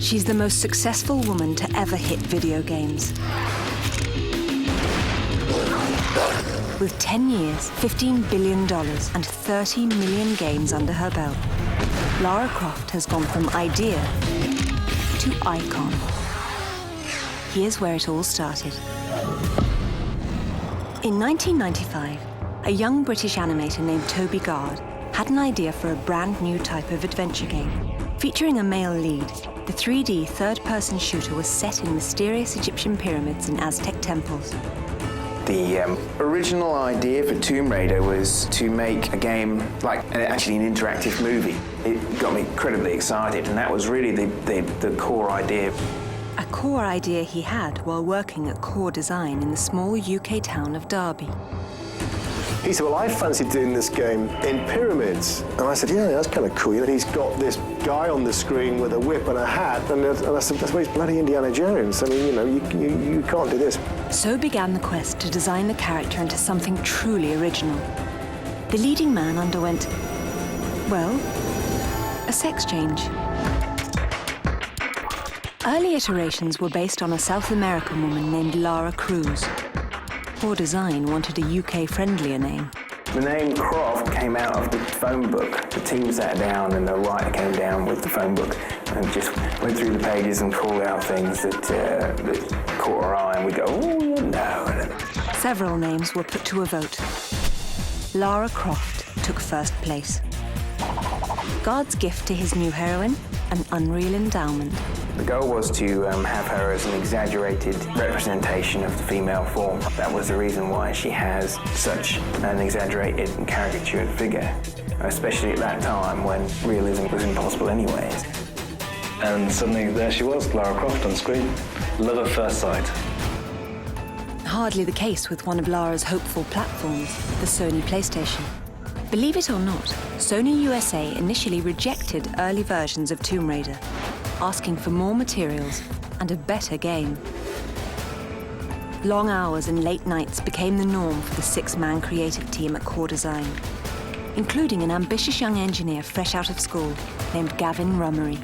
She's the most successful woman to ever hit video games. With 10 years, $15 billion, and 30 million games under her belt, Lara Croft has gone from idea to icon. Here's where it all started. In 1995, a young British animator named Toby Gard had an idea for a brand new type of adventure game. Featuring a male lead, the 3D third-person shooter was set in mysterious Egyptian pyramids and Aztec temples. The original idea for Tomb Raider was to make a game like actually an interactive movie. It got me incredibly excited, and that was really the core idea. A core idea he had while working at Core Design in the small UK town of Derby. He said, well, I fancied doing this game in pyramids. And I said, yeah, that's kind of cool. He's got this guy on the screen with a whip and a hat, and I said, that's why he's bloody Indiana Jones. I mean, you know, you can't do this. So began the quest to design the character into something truly original. The leading man underwent, well, a sex change. Early iterations were based on a South American woman named Lara Cruz. Core Design wanted a UK-friendlier name. The name Croft came out of the phone book. The team sat down and the writer came down with the phone book and just went through the pages and called out things that caught our eye, and we'd go, oh, no. Several names were put to a vote. Lara Croft took first place. God's gift to his new heroine, an unreal endowment. The goal was to have her as an exaggerated representation of the female form. That was the reason why she has such an exaggerated and caricatured figure, especially at that time when realism was impossible anyways. And suddenly there she was, Lara Croft on screen. Love at first sight. Hardly the case with one of Lara's hopeful platforms, the Sony PlayStation. Believe it or not, Sony USA initially rejected early versions of Tomb Raider, asking for more materials and a better game. Long hours and late nights became the norm for the 6-man creative team at Core Design, including an ambitious young engineer fresh out of school named Gavin Rummery.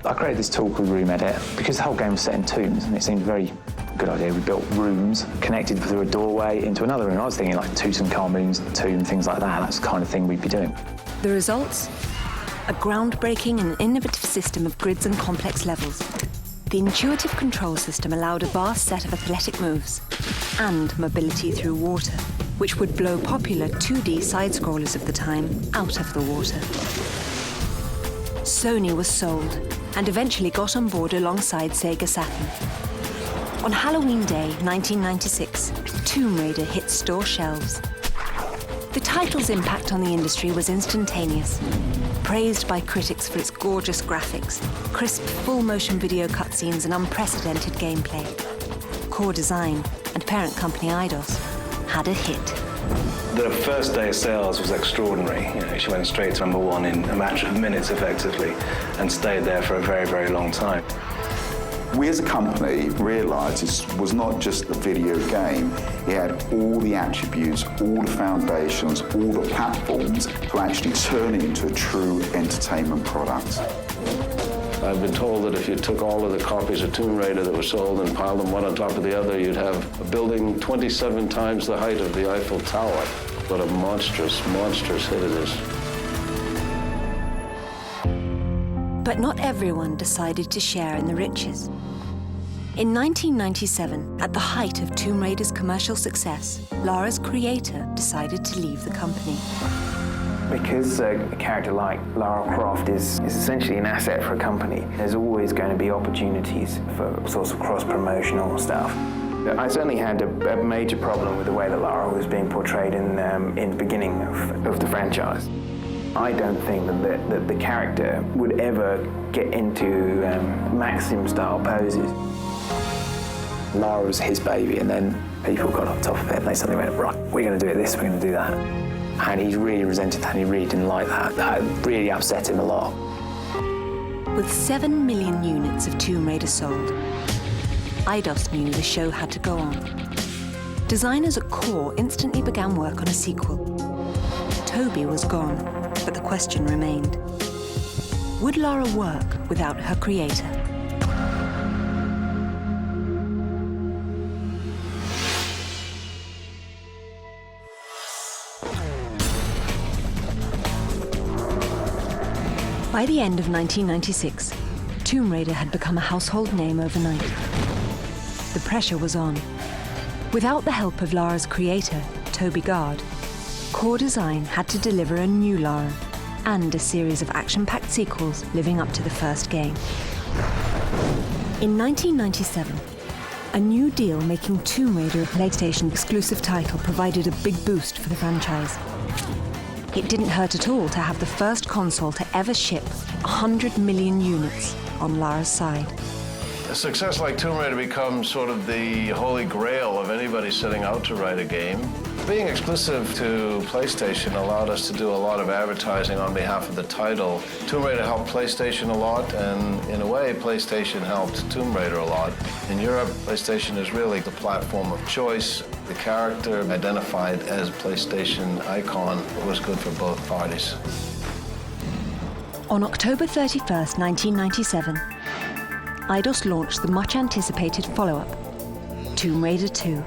I created this tool called Room Edit because the whole game was set in tombs, and it seemed a very good idea. We built rooms connected through a doorway into another room. I was thinking like Tutankhamun's tomb, things like that. That's the kind of thing we'd be doing. The results? A groundbreaking and innovative system of grids and complex levels. The intuitive control system allowed a vast set of athletic moves and mobility through water, which would blow popular 2D side-scrollers of the time out of the water. Sony was sold and eventually got on board alongside Sega Saturn. On Halloween Day, 1996, Tomb Raider hit store shelves. The title's impact on the industry was instantaneous. Praised by critics for its gorgeous graphics, crisp full-motion video cutscenes and unprecedented gameplay, Core Design and parent company Eidos had a hit. The first day of sales was extraordinary. You know, she went straight to #1 in a matter of minutes, effectively, and stayed there for a very, very long time. We as a company realised this was not just a video game. It had all the attributes, all the foundations, all the platforms to actually turn it into a true entertainment product. I've been told that if you took all of the copies of Tomb Raider that were sold and piled them one on top of the other, you'd have a building 27 times the height of the Eiffel Tower. What a monstrous, monstrous hit it is. But not everyone decided to share in the riches. In 1997, at the height of Tomb Raider's commercial success, Lara's creator decided to leave the company. Because a character like Lara Croft is essentially an asset for a company, there's always going to be opportunities for sorts of cross-promotional stuff. I certainly had a major problem with the way that Lara was being portrayed in the beginning of the franchise. I don't think that the character would ever get into Maxim-style poses. Lara was his baby, and then people got on top of it, and they suddenly went, right, we're going to do it this, we're going to do that. And he really resented that, and he really didn't like that. That really upset him a lot. With 7 million units of Tomb Raider sold, Eidos knew the show had to go on. Designers at Core instantly began work on a sequel. Toby was gone, but the question remained. Would Lara work without her creator? By the end of 1996, Tomb Raider had become a household name overnight. The pressure was on. Without the help of Lara's creator, Toby Gard, Core Design had to deliver a new Lara and a series of action-packed sequels living up to the first game. In 1997, a new deal making Tomb Raider a PlayStation exclusive title provided a big boost for the franchise. It didn't hurt at all to have the first console to ever ship 100 million units on Lara's side. A success like Tomb Raider becomes sort of the holy grail of anybody setting out to write a game. Being exclusive to PlayStation allowed us to do a lot of advertising on behalf of the title. Tomb Raider helped PlayStation a lot, and in a way, PlayStation helped Tomb Raider a lot. In Europe, PlayStation is really the platform of choice. The character identified as PlayStation icon was good for both parties. On October 31st, 1997, Eidos launched the much-anticipated follow-up, Tomb Raider 2.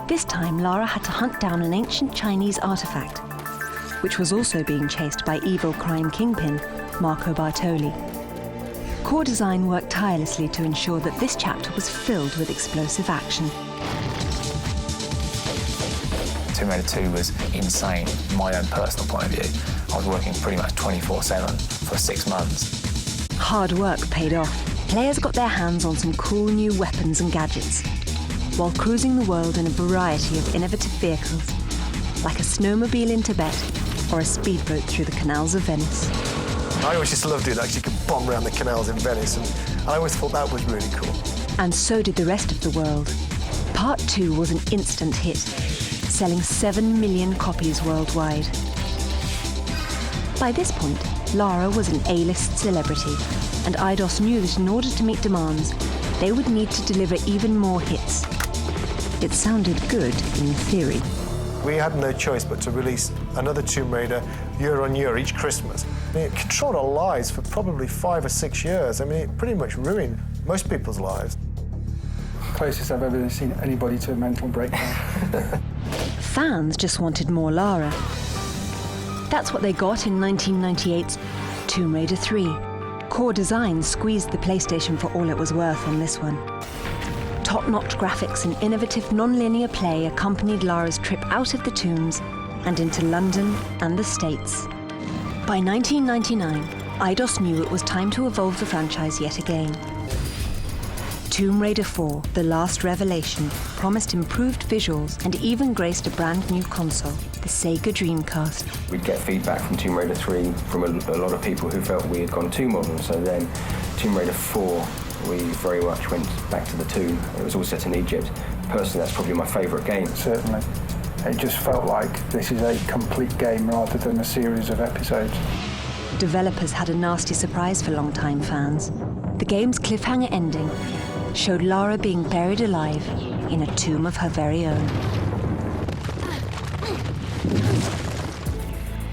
This time, Lara had to hunt down an ancient Chinese artifact, which was also being chased by evil crime kingpin Marco Bartoli. Core Design worked tirelessly to ensure that this chapter was filled with explosive action. Tomb Raider 2 was insane, from my own personal point of view. I was working pretty much 24/7 for 6 months. Hard work paid off. Players got their hands on some cool new weapons and gadgets, while cruising the world in a variety of innovative vehicles, like a snowmobile in Tibet or a speedboat through the canals of Venice. I always just loved it, actually, you could bomb around the canals in Venice, and I always thought that was really cool. And so did the rest of the world. Part 2 was an instant hit, selling 7 million copies worldwide. By this point, Lara was an A-list celebrity, and Eidos knew that in order to meet demands, they would need to deliver even more hits. It sounded good in theory. We had no choice but to release another Tomb Raider year on year, each Christmas. I mean, it controlled our lives for probably 5 or 6 years. I mean, it pretty much ruined most people's lives. Closest I've ever seen anybody to a mental breakdown. Fans just wanted more Lara. That's what they got in 1998's Tomb Raider 3. Core Design squeezed the PlayStation for all it was worth on this one. Top-notch graphics and innovative non-linear play accompanied Lara's trip out of the tombs and into London and the States. By 1999, Eidos knew it was time to evolve the franchise yet again. Tomb Raider 4, The Last Revelation, promised improved visuals and even graced a brand new console, the Sega Dreamcast. We'd get feedback from Tomb Raider 3 from a lot of people who felt we had gone too modern. So then Tomb Raider 4, we very much went back to the tomb. It was all set in Egypt. Personally, that's probably my favourite game. Certainly. It just felt like this is a complete game rather than a series of episodes. Developers had a nasty surprise for long-time fans. The game's cliffhanger ending showed Lara being buried alive in a tomb of her very own.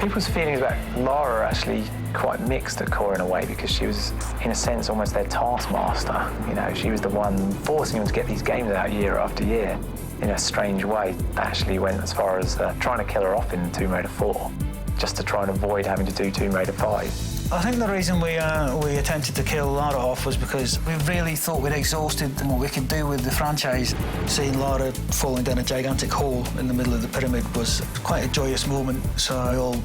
People's feelings about Lara are actually quite mixed at Core in a way, because she was, in a sense, almost their taskmaster. You know, she was the one forcing them to get these games out year after year. In a strange way, they actually went as far as trying to kill her off in Tomb Raider 4, just to try and avoid having to do Tomb Raider 5. I think the reason we attempted to kill Lara off was because we really thought we'd exhausted what we could do with the franchise. Seeing Lara falling down a gigantic hole in the middle of the pyramid was quite a joyous moment. So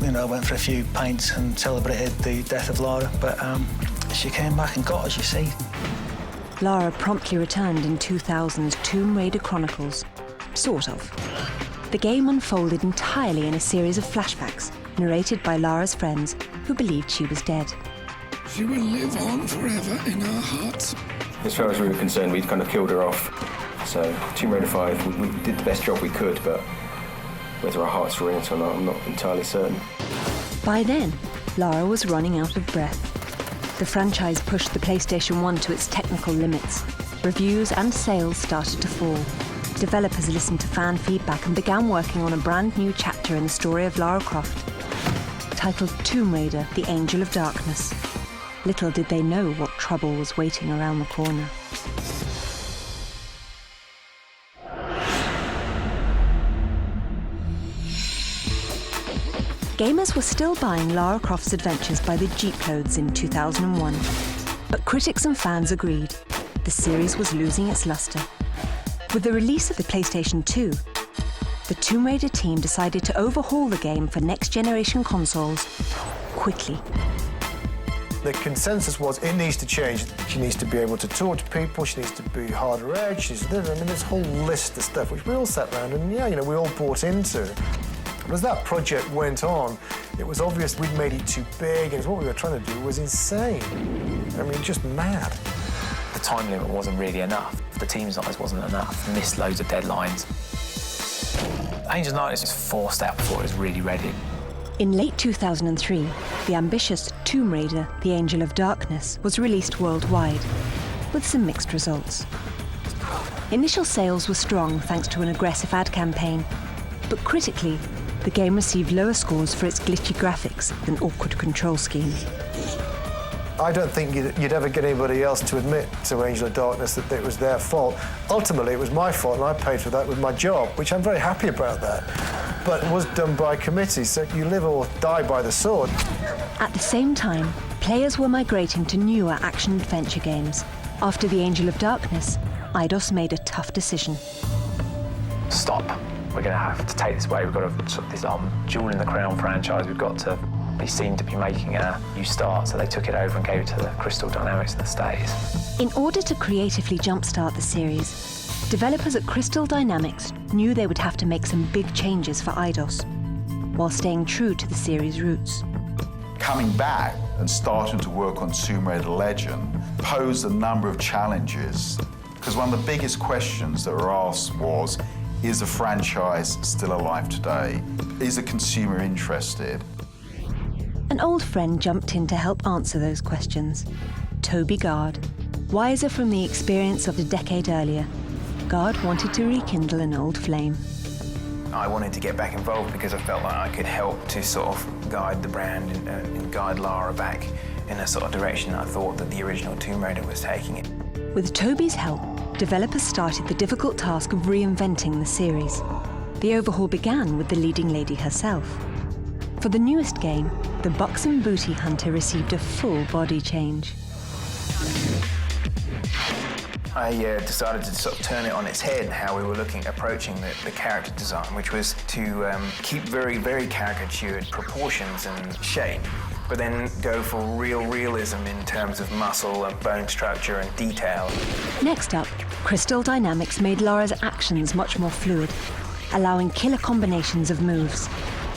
we all, went for a few pints and celebrated the death of Lara. But she came back and got us, you see. Lara promptly returned in 2000's Tomb Raider Chronicles. Sort of. The game unfolded entirely in a series of flashbacks, narrated by Lara's friends, who believed she was dead. She will live on forever in our hearts. As far as we were concerned, we'd kind of killed her off. So Tomb Raider 5, we did the best job we could, but whether our hearts were in it or not, I'm not entirely certain. By then, Lara was running out of breath. The franchise pushed the PlayStation 1 to its technical limits. Reviews and sales started to fall. Developers listened to fan feedback and began working on a brand new chapter in the story of Lara Croft, titled Tomb Raider: The Angel of Darkness. Little did they know what trouble was waiting around the corner. Gamers were still buying Lara Croft's adventures by the jeeploads in 2001. But critics and fans agreed. The series was losing its luster. With the release of the PlayStation 2, the Tomb Raider team decided to overhaul the game for next-generation consoles quickly. The consensus was it needs to change. She needs to be able to talk to people, she needs to be harder edge, this whole list of stuff which we all sat around and we all bought into. But as that project went on, it was obvious we'd made it too big and what we were trying to do was insane. I mean, just mad. The time limit wasn't really enough. The team size wasn't enough. Missed loads of deadlines. Angel of Darkness was forced out before it was really ready. In late 2003, the ambitious Tomb Raider, The Angel of Darkness, was released worldwide, with some mixed results. Initial sales were strong thanks to an aggressive ad campaign, but critically, the game received lower scores for its glitchy graphics and awkward control scheme. I don't think you'd ever get anybody else to admit to Angel of Darkness that it was their fault. Ultimately, it was my fault, and I paid for that with my job, which I'm very happy about that. But it was done by committee, so you live or die by the sword. At the same time, players were migrating to newer action-adventure games. After The Angel of Darkness, Eidos made a tough decision. Stop. We're going to have to take this away. We've got to, this Jewel in the Crown franchise, we've got to be seen to be making a new start, so they took it over and gave it to the Crystal Dynamics in the States. In order to creatively jumpstart the series, developers at Crystal Dynamics knew they would have to make some big changes for Eidos, while staying true to the series' roots. Coming back and starting to work on Tomb Raider Legend posed a number of challenges, because one of the biggest questions that were asked was, is the franchise still alive today? Is the consumer interested? An old friend jumped in to help answer those questions. Toby Gard. Wiser from the experience of a decade earlier, Gard wanted to rekindle an old flame. I wanted to get back involved because I felt like I could help to sort of guide the brand and guide Lara back in a sort of direction I thought that the original Tomb Raider was taking it. With Toby's help, developers started the difficult task of reinventing the series. The overhaul began with the leading lady herself. For the newest game, the buxom booty hunter received a full body change. I decided to sort of turn it on its head, how we were approaching the character design, which was to keep very, very caricatured proportions and shape, but then go for real realism in terms of muscle and bone structure and detail. Next up, Crystal Dynamics made Lara's actions much more fluid, allowing killer combinations of moves.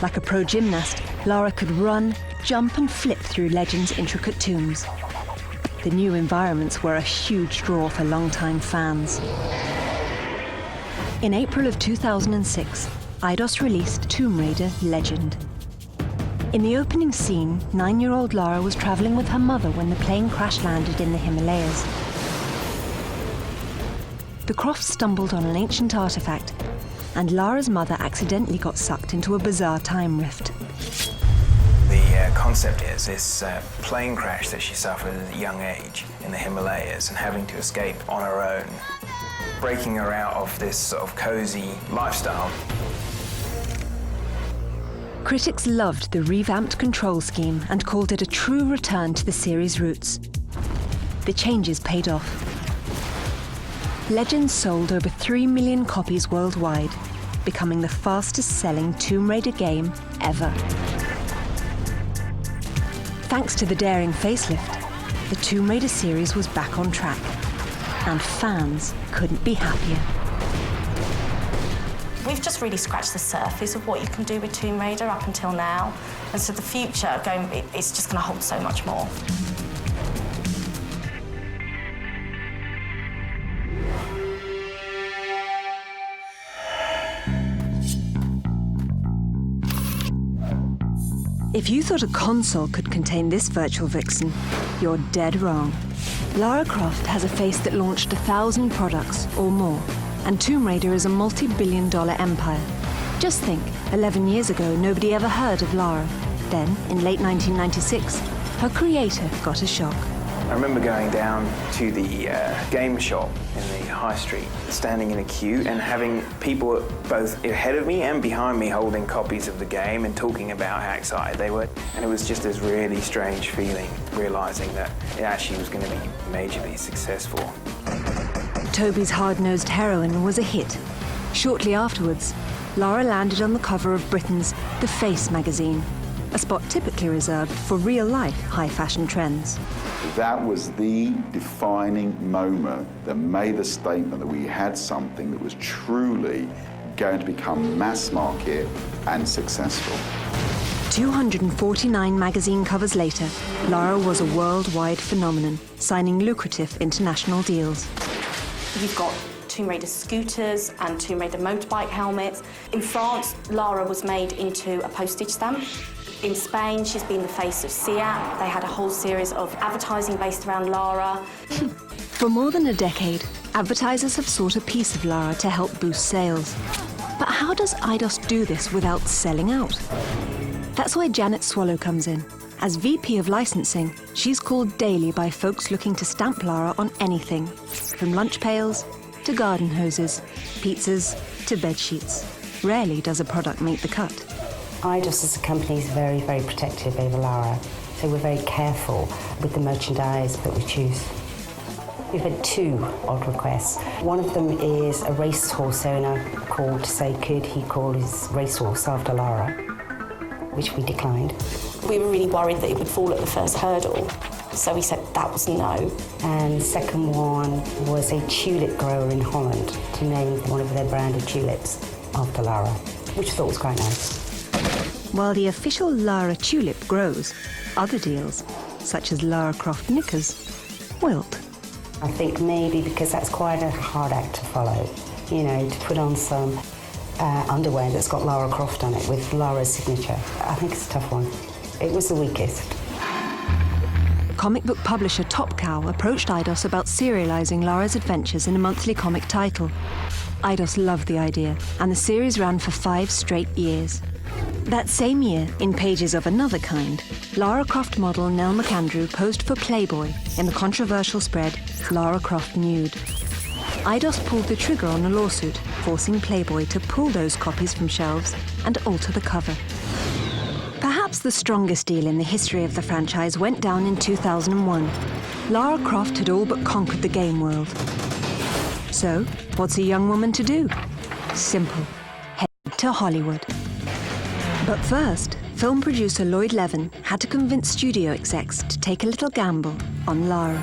Like a pro gymnast, Lara could run, jump and flip through Legend's intricate tombs. The new environments were a huge draw for longtime fans. In April of 2006, Eidos released Tomb Raider Legend. In the opening scene, 9-year-old Lara was traveling with her mother when the plane crash-landed in the Himalayas. The Crofts stumbled on an ancient artifact, and Lara's mother accidentally got sucked into a bizarre time rift. The concept is this plane crash that she suffered at a young age in the Himalayas and having to escape on her own, breaking her out of this sort of cozy lifestyle. Critics loved the revamped control scheme and called it a true return to the series' roots. The changes paid off. Legends sold over 3 million copies worldwide, becoming the fastest-selling Tomb Raider game ever. Thanks to the daring facelift, the Tomb Raider series was back on track, and fans couldn't be happier. We've just really scratched the surface of what you can do with Tomb Raider up until now, and so the future, it's just going to hold so much more. If you thought a console could contain this virtual vixen, you're dead wrong. Lara Croft has a face that launched 1,000 products or more, and Tomb Raider is a multi-billion-dollar empire. Just think, 11 years ago, nobody ever heard of Lara. Then, in late 1996, her creator got a shock. I remember going down to the game shop in the high street, standing in a queue and having people both ahead of me and behind me holding copies of the game and talking about how excited they were. And it was just this really strange feeling, realising that it actually was going to be majorly successful. Toby's hard-nosed heroine was a hit. Shortly afterwards, Lara landed on the cover of Britain's The Face magazine, a spot typically reserved for real-life high-fashion trends. That was the defining moment that made the statement that we had something that was truly going to become mass market and successful. 249 magazine covers later, Lara was a worldwide phenomenon, signing lucrative international deals. You've got Tomb Raider scooters and Tomb Raider motorbike helmets. In France, Lara was made into a postage stamp. In Spain, she's been the face of SEAT. They had a whole series of advertising based around Lara. For more than a decade, advertisers have sought a piece of Lara to help boost sales. But how does Eidos do this without selling out? That's where Janet Swallow comes in. As VP of licensing, she's called daily by folks looking to stamp Lara on anything, from lunch pails to garden hoses, pizzas to bed sheets. Rarely does a product make the cut. Eidos as a company is very, very protective over Lara, so we're very careful with the merchandise that we choose. We've had two odd requests. One of them is a racehorse owner called to say could he call his racehorse after Lara, which we declined. We were really worried that it would fall at the first hurdle, so we said that was no. And the second one was a tulip grower in Holland to name one of their branded tulips after Lara, which I thought was quite nice. While the official Lara tulip grows, other deals, such as Lara Croft knickers, wilt. I think maybe because that's quite a hard act to follow, you know, to put on some underwear that's got Lara Croft on it with Lara's signature. I think it's a tough one. It was the weakest. Comic book publisher Top Cow approached Eidos about serializing Lara's adventures in a monthly comic title. Eidos loved the idea, and the series ran for 5 straight years. That same year, in pages of another kind, Lara Croft model Nell McAndrew posed for Playboy in the controversial spread Lara Croft Nude. Eidos pulled the trigger on a lawsuit, forcing Playboy to pull those copies from shelves and alter the cover. Perhaps the strongest deal in the history of the franchise went down in 2001. Lara Croft had all but conquered the game world. So, what's a young woman to do? Simple. Head to Hollywood. But first, film producer Lloyd Levin had to convince studio execs to take a little gamble on Lara.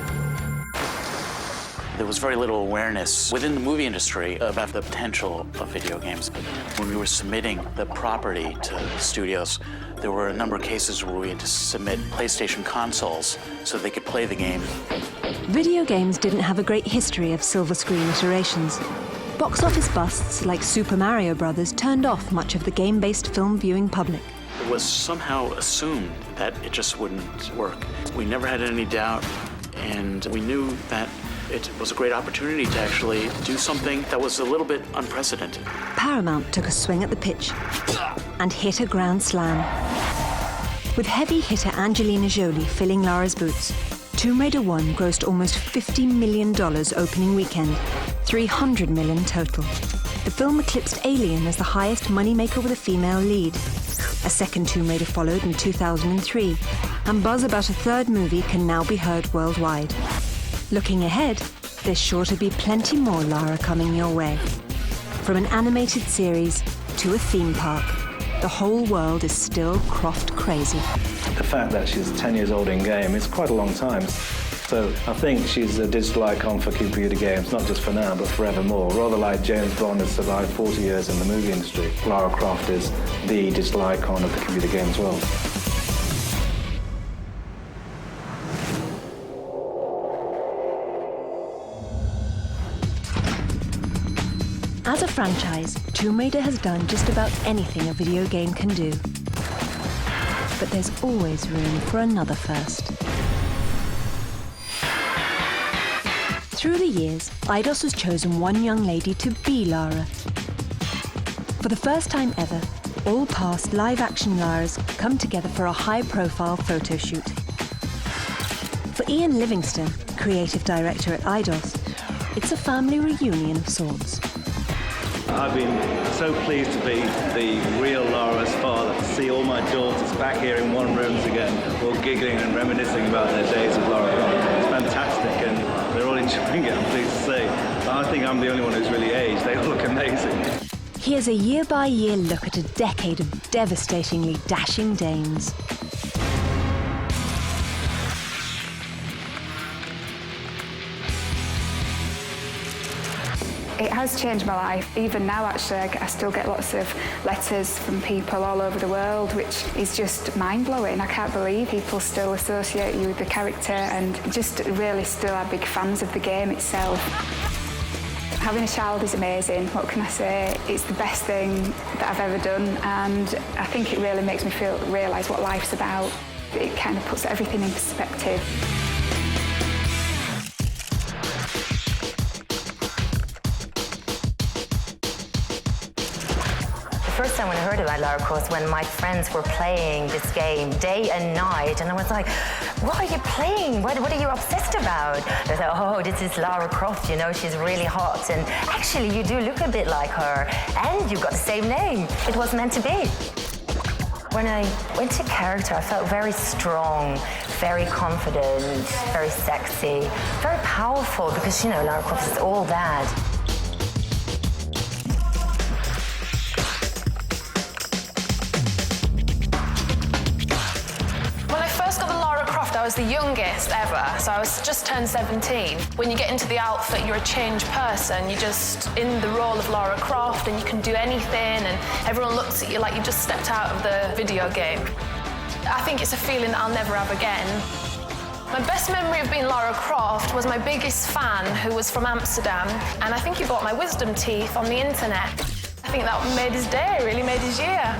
There was very little awareness within the movie industry about the potential of video games. When we were submitting the property to studios, there were a number of cases where we had to submit PlayStation consoles so they could play the game. Video games didn't have a great history of silver screen iterations. Box office busts like Super Mario Bros. Turned off much of the game-based film viewing public. It was somehow assumed that it just wouldn't work. We never had any doubt, and we knew that it was a great opportunity to actually do something that was a little bit unprecedented. Paramount took a swing at the pitch and hit a grand slam. With heavy hitter Angelina Jolie filling Lara's boots, Tomb Raider 1 grossed almost $50 million opening weekend, $300 million total. The film eclipsed Alien as the highest moneymaker with a female lead. A second Tomb Raider followed in 2003, and buzz about a third movie can now be heard worldwide. Looking ahead, there's sure to be plenty more Lara coming your way. From an animated series to a theme park, the whole world is still Croft crazy. The fact that she's 10 years old in game is quite a long time. So I think she's a digital icon for computer games, not just for now, but forevermore. Rather like James Bond has survived 40 years in the movie industry, Lara Croft is the digital icon of the computer games world. As a franchise, Tomb Raider has done just about anything a video game can do. But there's always room for another first. Through the years, Eidos has chosen one young lady to be Lara. For the first time ever, all past live-action Laras come together for a high-profile photo shoot. For Ian Livingston, creative director at Eidos, it's a family reunion of sorts. I've been so pleased to be the real Lara's father, to see all my daughters back here in one room again, all giggling and reminiscing about their days of Lara Croft. It's fantastic, and they're all enjoying it, I'm pleased to say. But I think I'm the only one who's really aged. They all look amazing. Here's a year-by-year look at a decade of devastatingly dashing dames. It has changed my life. Even now, actually, I still get lots of letters from people all over the world, which is just mind-blowing. I can't believe people still associate you with the character and just really still are big fans of the game itself. Having a child is amazing. What can I say? It's the best thing that I've ever done, and I think it really makes me realise what life's about. It kind of puts everything in perspective. The first time when I heard about Lara Croft, when my friends were playing this game day and night, and I was like, what are you playing? What are you obsessed about? They said, oh, this is Lara Croft, you know, she's really hot, and actually you do look a bit like her, and you've got the same name. It was meant to be. When I went to character, I felt very strong, very confident, very sexy, very powerful, because, you know, Lara Croft is all that. I was the youngest ever, so I was just turned 17. When you get into the outfit, you're a changed person. You're just in the role of Lara Croft, and you can do anything, and everyone looks at you like you just stepped out of the video game. I think it's a feeling that I'll never have again. My best memory of being Lara Croft was my biggest fan, who was from Amsterdam, and I think he bought my wisdom teeth on the internet. I think that made his day, really made his year.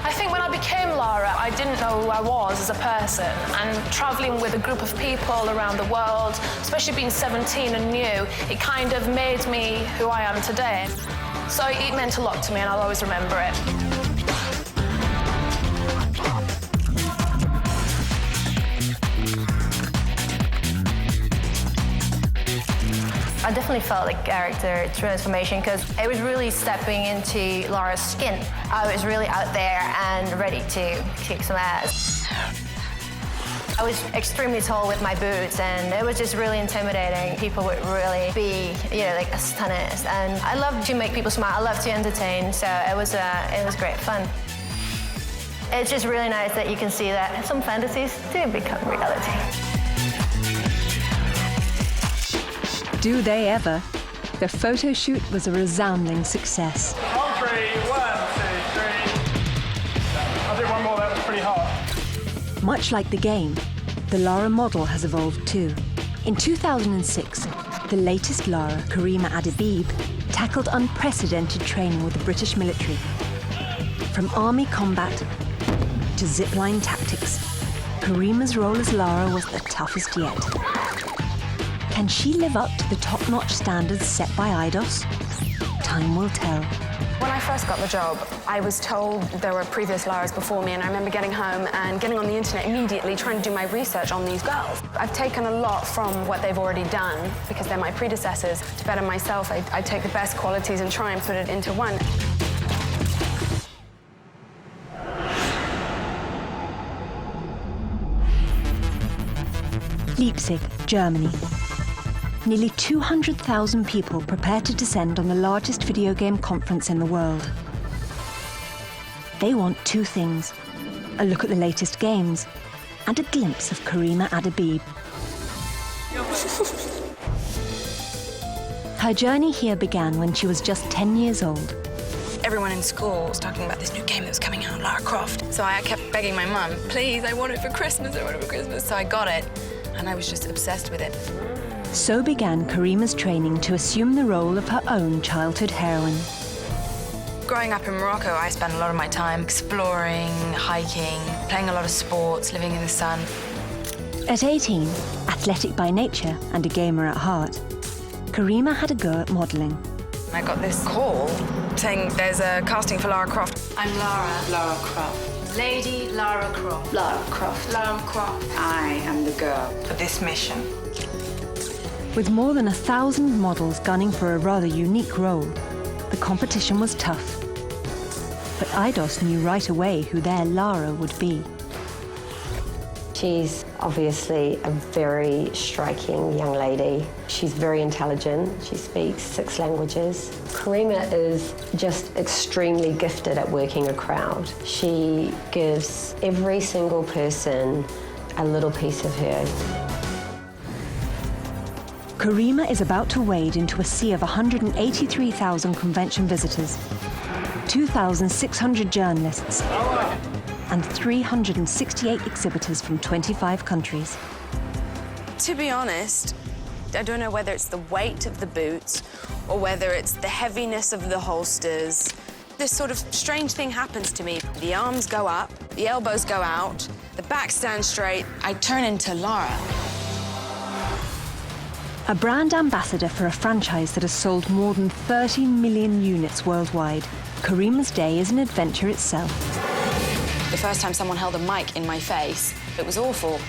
I think when I became Lara, I didn't know who I was as a person, and travelling with a group of people around the world, especially being 17 and new, it kind of made me who I am today. So it meant a lot to me, and I'll always remember it. I definitely felt like character transformation because it was really stepping into Lara's skin. I was really out there and ready to kick some ass. I was extremely tall with my boots, and it was just really intimidating. People would really be, you know, like astonished. And I love to make people smile. I love to entertain, so it was great fun. It's just really nice that you can see that some fantasies do become reality. Do they ever? The photo shoot was a resounding success. On 3, 1, 2, 3. I'll do one more, that was pretty hard. Much like the game, the Lara model has evolved too. In 2006, the latest Lara, Karima Adebib, tackled unprecedented training with the British military. From army combat to zipline tactics, Karima's role as Lara was the toughest yet. Can she live up to the top-notch standards set by IDOS? Time will tell. When I first got the job, I was told there were previous Laras before me, and I remember getting home and getting on the internet immediately, trying to do my research on these girls. I've taken a lot from what they've already done, because they're my predecessors. To better myself, I take the best qualities and try and put it into one. Leipzig, Germany. Nearly 200,000 people prepare to descend on the largest video game conference in the world. They want two things: a look at the latest games and a glimpse of Karima Adebib. Her journey here began when she was just 10 years old. Everyone in school was talking about this new game that was coming out, Lara Croft. So I kept begging my mum, please, I want it for Christmas, I want it for Christmas. So I got it, and I was just obsessed with it. So began Karima's training to assume the role of her own childhood heroine. Growing up in Morocco, I spent a lot of my time exploring, hiking, playing a lot of sports, living in the sun. At 18, athletic by nature and a gamer at heart, Karima had a go at modelling. I got this call saying there's a casting for Lara Croft. I'm Lara. Lara Croft. Lady Lara Croft. Lara Croft. Lara Croft. I am the girl for this mission. With more than 1,000 models gunning for a rather unique role, the competition was tough. But Eidos knew right away who their Lara would be. She's obviously a very striking young lady. She's very intelligent. She speaks 6 languages. Karima is just extremely gifted at working a crowd. She gives every single person a little piece of her. Karima is about to wade into a sea of 183,000 convention visitors, 2,600 journalists, and 368 exhibitors from 25 countries. To be honest, I don't know whether it's the weight of the boots or whether it's the heaviness of the holsters. This sort of strange thing happens to me. The arms go up, the elbows go out, the back stands straight. I turn into Lara. A brand ambassador for a franchise that has sold more than 30 million units worldwide, Karima's day is an adventure itself. The first time someone held a mic in my face, it was awful.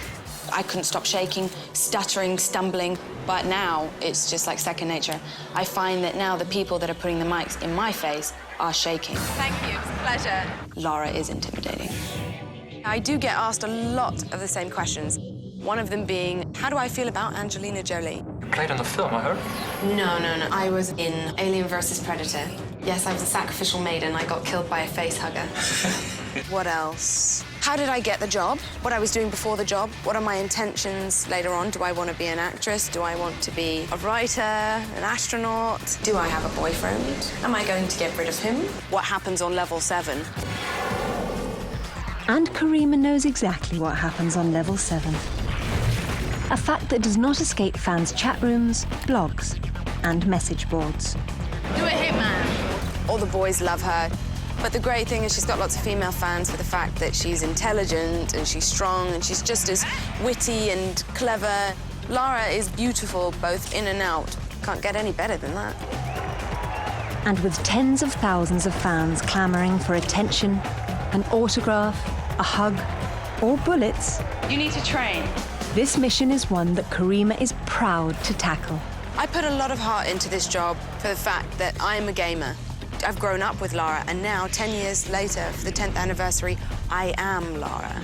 I couldn't stop shaking, stuttering, stumbling, but now it's just like second nature. I find that now the people that are putting the mics in my face are shaking. Thank you, it's a pleasure. Lara is intimidating. I do get asked a lot of the same questions. One of them being, how do I feel about Angelina Jolie? You played in the film, I heard. No. I was in Alien vs. Predator. Yes, I was a sacrificial maiden. I got killed by a face hugger. What else? How did I get the job? What I was doing before the job? What are my intentions later on? Do I want to be an actress? Do I want to be a writer, an astronaut? Do I have a boyfriend? Am I going to get rid of him? What happens on level 7? And Karima knows exactly what happens on level 7. A fact that does not escape fans' chat rooms, blogs, and message boards. Do a hitman. All the boys love her. But the great thing is she's got lots of female fans for the fact that she's intelligent and she's strong and she's just as witty and clever. Lara is beautiful both in and out. Can't get any better than that. And with tens of thousands of fans clamoring for attention, an autograph, a hug, or bullets, You need to train. this mission is one that Karima is proud to tackle. I put a lot of heart into this job for the fact that I'm a gamer. I've grown up with Lara, and now, 10 years later, for the 10th anniversary, I am Lara.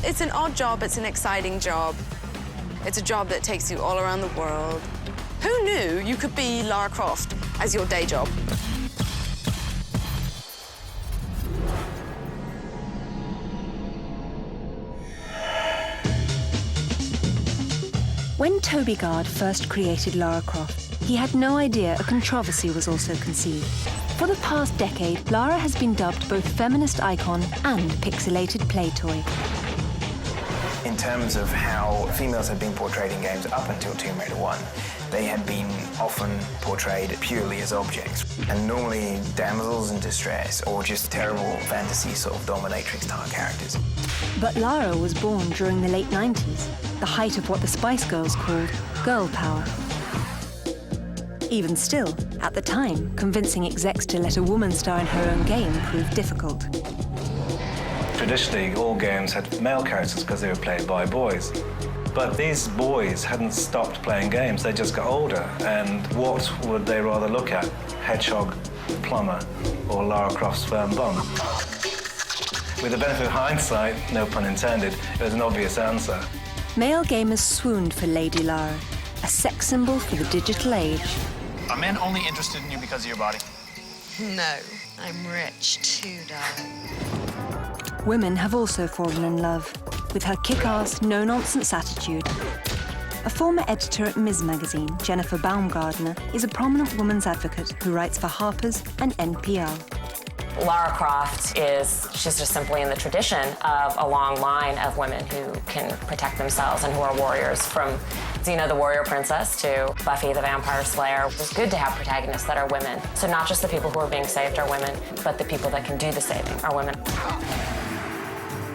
It's an odd job, it's an exciting job. It's a job that takes you all around the world. Who knew you could be Lara Croft as your day job? When Toby Gard first created Lara Croft, he had no idea a controversy was also conceived. For the past decade, Lara has been dubbed both feminist icon and pixelated play toy. In terms of how females had been portrayed in games up until Tomb Raider 1, they had been often portrayed purely as objects, and normally damsels in distress or just terrible fantasy sort of dominatrix-style characters. But Lara was born during the late 90s, the height of what the Spice Girls called girl power. Even still, at the time, convincing execs to let a woman star in her own game proved difficult. Traditionally, all games had male characters because they were played by boys. But these boys hadn't stopped playing games, they just got older. And what would they rather look at? Hedgehog, Plumber, or Lara Croft's firm bum? With the benefit of hindsight, no pun intended, it was an obvious answer. Male gamers swooned for Lady Lara, a sex symbol for the digital age. Are men only interested in you because of your body? No, I'm rich too, darling. Women have also fallen in love with her kick-ass, no-nonsense attitude. A former editor at Ms. Magazine, Jennifer Baumgardner, is a prominent women's advocate who writes for Harper's and NPR. Lara Croft she's just simply in the tradition of a long line of women who can protect themselves and who are warriors, from Xena the Warrior Princess to Buffy the Vampire Slayer. It's good to have protagonists that are women. So not just the people who are being saved are women, but the people that can do the saving are women.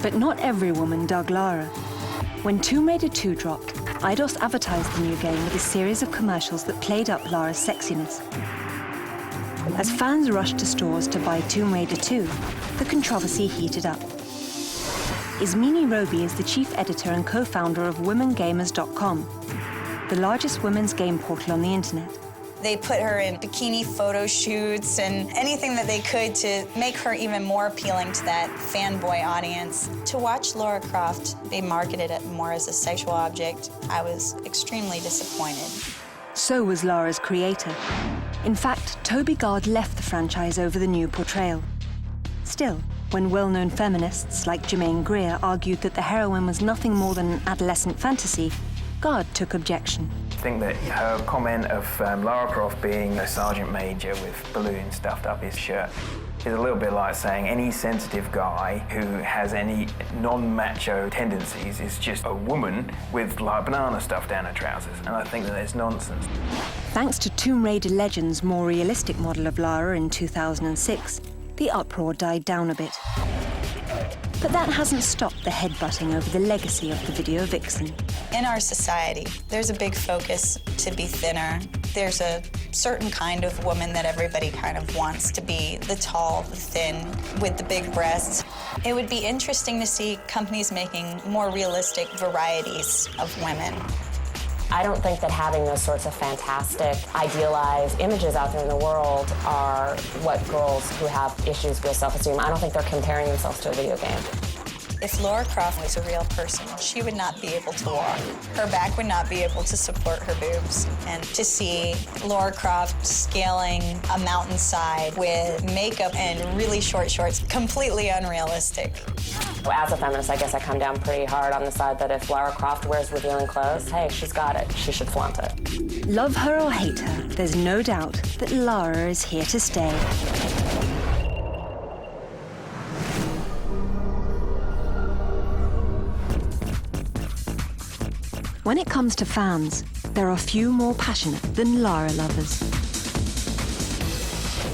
But not every woman dug Lara. When Tomb Raider 2 dropped, Eidos advertised the new game with a series of commercials that played up Lara's sexiness. As fans rushed to stores to buy Tomb Raider 2, the controversy heated up. Ismini Roby is the chief editor and co-founder of WomenGamers.com. the largest women's game portal on the internet. They put her in bikini photo shoots and anything that they could to make her even more appealing to that fanboy audience. To watch Lara Croft be marketed more as a sexual object, I was extremely disappointed. So was Lara's creator. In fact, Toby Gard left the franchise over the new portrayal. Still, when well-known feminists like Germaine Greer argued that the heroine was nothing more than an adolescent fantasy, Gard took objection. I think that her comment of Lara Croft being a sergeant major with balloons stuffed up his shirt is a little bit like saying any sensitive guy who has any non-macho tendencies is just a woman with like banana stuffed down her trousers, and I think that it's nonsense. Thanks to Tomb Raider Legends' more realistic model of Lara in 2006, the uproar died down a bit. But that hasn't stopped the headbutting over the legacy of the video vixen. In our society, there's a big focus to be thinner. There's a certain kind of woman that everybody kind of wants to be, the tall, the thin, with the big breasts. It would be interesting to see companies making more realistic varieties of women. I don't think that having those sorts of fantastic, idealized images out there in the world are what girls who have issues with self-esteem, I don't think they're comparing themselves to a video game. If Lara Croft was a real person, she would not be able to walk. Her back would not be able to support her boobs. And to see Lara Croft scaling a mountainside with makeup and really short shorts, completely unrealistic. As a feminist, I guess I come down pretty hard on the side that if Lara Croft wears revealing clothes, hey, she's got it. She should flaunt it. Love her or hate her, there's no doubt that Lara is here to stay. When it comes to fans, there are few more passionate than Lara lovers.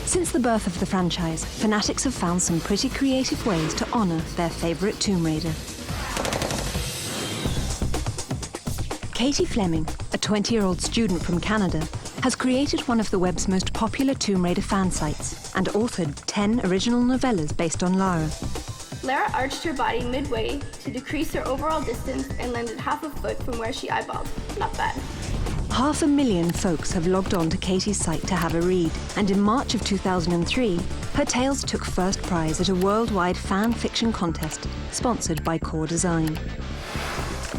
Since the birth of the franchise, fanatics have found some pretty creative ways to honour their favourite Tomb Raider. Katie Fleming, a 20-year-old student from Canada, has created one of the web's most popular Tomb Raider fan sites and authored 10 original novellas based on Lara. Lara arched her body midway to decrease her overall distance and landed half a foot from where she eyeballed. Not bad. 500,000 folks have logged on to Katie's site to have a read, and in March of 2003, her tales took first prize at a worldwide fan fiction contest sponsored by Core Design.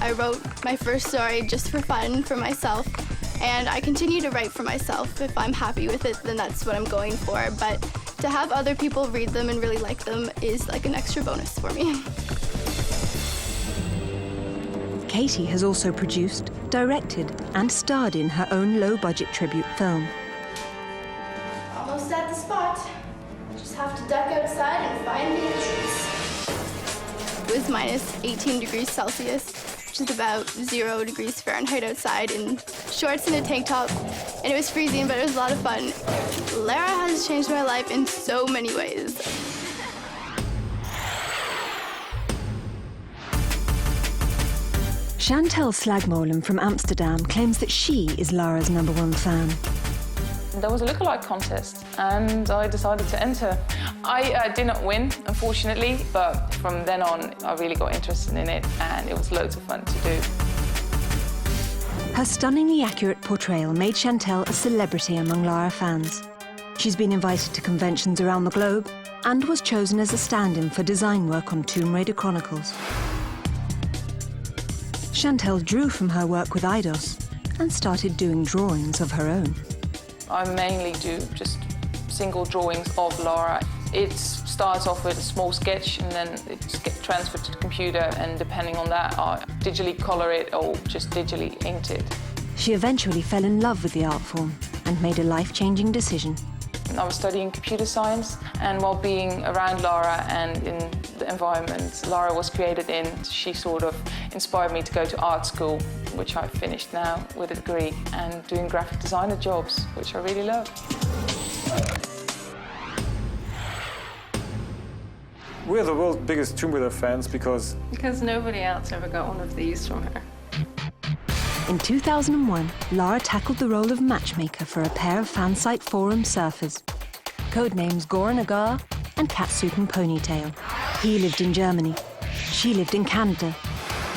I wrote my first story just for fun, for myself, and I continue to write for myself. If I'm happy with it, then that's what I'm going for, but to have other people read them and really like them is like an extra bonus for me. Katie has also produced, directed, and starred in her own low-budget tribute film. Almost at the spot. Just have to duck outside and find the entrance. It was minus 18 degrees Celsius, which is about 0 degrees Fahrenheit outside, in shorts and a tank top. And it was freezing, but it was a lot of fun. Lara has changed my life in so many ways. Chantal Slagmolen from Amsterdam claims that she is Lara's #1 fan. There was a lookalike contest and I decided to enter. I did not win, unfortunately, but from then on I really got interested in it and it was loads of fun to do. Her stunningly accurate portrayal made Chantal a celebrity among Lara fans. She's been invited to conventions around the globe and was chosen as a stand-in for design work on Tomb Raider Chronicles. Chantal drew from her work with Eidos and started doing drawings of her own. I mainly do just single drawings of Lara. It starts off with a small sketch and then it gets transferred to the computer, and depending on that, I digitally colour it or just digitally ink it. She eventually fell in love with the art form and made a life-changing decision. I was studying computer science, and while being around Lara and in the environment Lara was created in, she sort of inspired me to go to art school, which I've finished now with a degree, and doing graphic designer jobs, which I really love. We're the world's biggest Tomb Raider fans because nobody else ever got one of these from her. In 2001, Lara tackled the role of matchmaker for a pair of fansite forum surfers, codenames Goran Agar and Catsuit and Ponytail. He lived in Germany. She lived in Canada.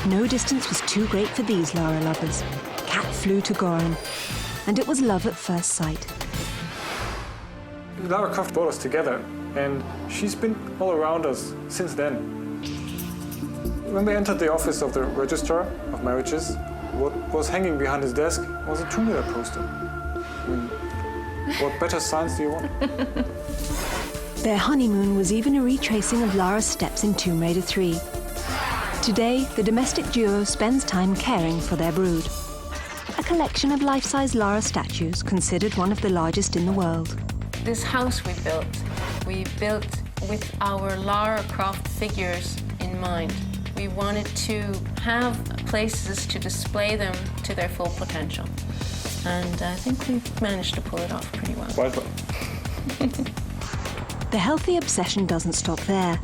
No distance was too great for these Lara lovers. Catsuit flew to Goran, and it was love at first sight. Lara Croft brought us together, and she's been all around us since then. When we entered the office of the Registrar of Marriages, what was hanging behind his desk was a Tomb Raider poster. I mean, what better signs do you want? Their honeymoon was even a retracing of Lara's steps in Tomb Raider 3. Today, the domestic duo spends time caring for their brood. A collection of life-size Lara statues considered one of the largest in the world. This house we built with our Lara Croft figures in mind. We wanted to have places to display them to their full potential. And I think we've managed to pull it off pretty well. Quite well. The healthy obsession doesn't stop there.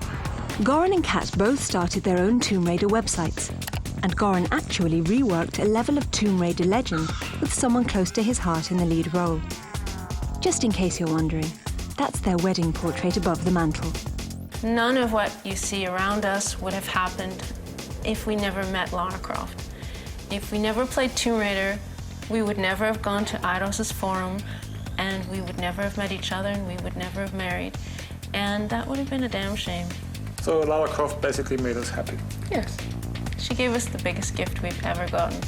Goran and Kat both started their own Tomb Raider websites, and Goran actually reworked a level of Tomb Raider legend with someone close to his heart in the lead role. Just in case you're wondering, that's their wedding portrait above the mantle. None of what you see around us would have happened if we never met Lara Croft. If we never played Tomb Raider, we would never have gone to Eidos' forum, and we would never have met each other, and we would never have married. And that would have been a damn shame. So Lara Croft basically made us happy. Yes. She gave us the biggest gift we've ever gotten.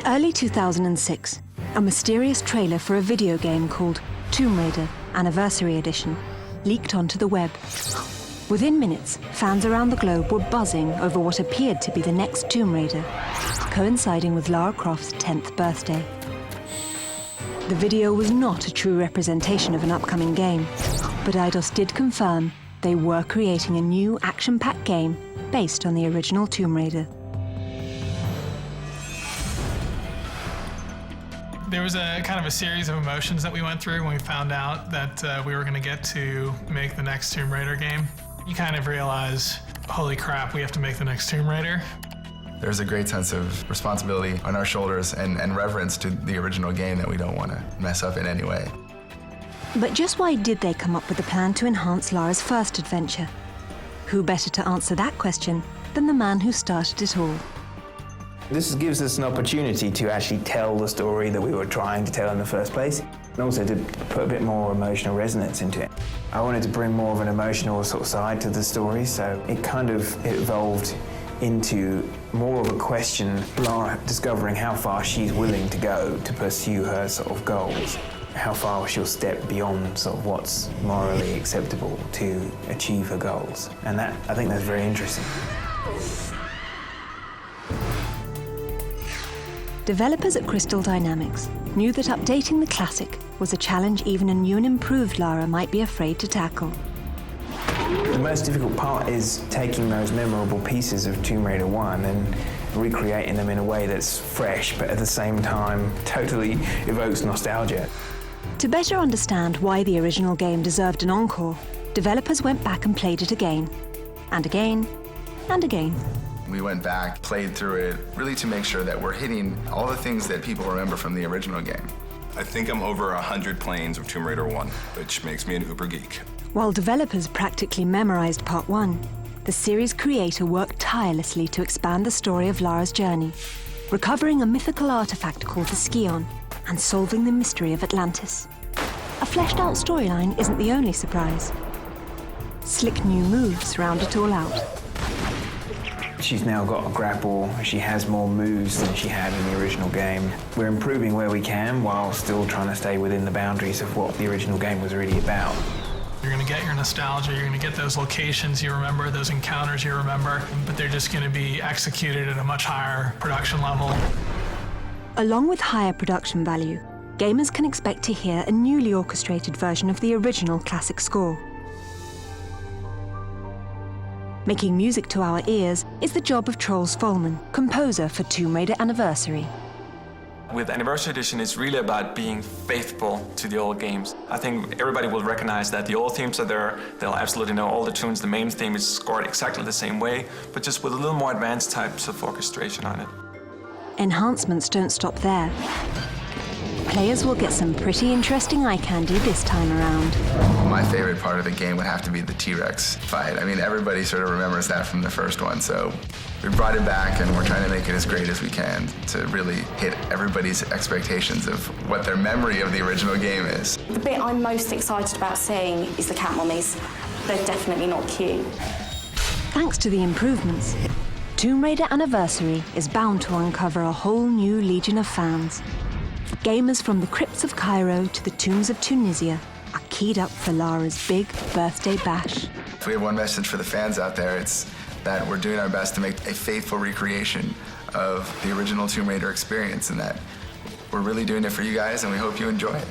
Early 2006, a mysterious trailer for a video game called Tomb Raider Anniversary Edition leaked onto the web. Within minutes, fans around the globe were buzzing over what appeared to be the next Tomb Raider, coinciding with Lara Croft's 10th birthday. The video was not a true representation of an upcoming game, but Eidos did confirm they were creating a new action-packed game based on the original Tomb Raider. There was a kind of a series of emotions that we went through when we found out that we were going to get to make the next Tomb Raider game. You kind of realize, holy crap, we have to make the next Tomb Raider. There's a great sense of responsibility on our shoulders and reverence to the original game that we don't want to mess up in any way. But just why did they come up with a plan to enhance Lara's first adventure? Who better to answer that question than the man who started it all? This gives us an opportunity to actually tell the story that we were trying to tell in the first place, and also to put a bit more emotional resonance into it. I wanted to bring more of an emotional sort of side to the story, so it kind of evolved into more of a question, Lara discovering how far she's willing to go to pursue her sort of goals, how far she'll step beyond sort of what's morally acceptable to achieve her goals. And that, I think that's very interesting. Developers at Crystal Dynamics knew that updating the classic was a challenge even a new and improved Lara might be afraid to tackle. The most difficult part is taking those memorable pieces of Tomb Raider 1 and recreating them in a way that's fresh, but at the same time totally evokes nostalgia. To better understand why the original game deserved an encore, developers went back and played it again, and again, and again. We went back, played through it, really to make sure that we're hitting all the things that people remember from the original game. I think I'm over 100 planes of Tomb Raider 1, which makes me an uber geek. While developers practically memorized Part 1, the series creator worked tirelessly to expand the story of Lara's journey, recovering a mythical artifact called the Scion and solving the mystery of Atlantis. A fleshed-out storyline isn't the only surprise. Slick new moves round it all out. She's now got a grapple, she has more moves than she had in the original game. We're improving where we can while still trying to stay within the boundaries of what the original game was really about. You're going to get your nostalgia, you're going to get those locations you remember, those encounters you remember, but they're just going to be executed at a much higher production level. Along with higher production value, gamers can expect to hear a newly orchestrated version of the original classic score. Making music to our ears is the job of Troels Folman, composer for Tomb Raider Anniversary. With Anniversary Edition, it's really about being faithful to the old games. I think everybody will recognize that the old themes are there. They'll absolutely know all the tunes. The main theme is scored exactly the same way, but just with a little more advanced types of orchestration on it. Enhancements don't stop there. Players will get some pretty interesting eye candy this time around. My favorite part of the game would have to be the T-Rex fight. I mean, everybody sort of remembers that from the first one, so we brought it back and we're trying to make it as great as we can to really hit everybody's expectations of what their memory of the original game is. The bit I'm most excited about seeing is the cat mummies. They're definitely not cute. Thanks to the improvements, Tomb Raider Anniversary is bound to uncover a whole new legion of fans. Gamers from the crypts of Cairo to the tombs of Tunisia are keyed up for Lara's big birthday bash. If we have one message for the fans out there, it's that we're doing our best to make a faithful recreation of the original Tomb Raider experience, and that we're really doing it for you guys, and we hope you enjoy it.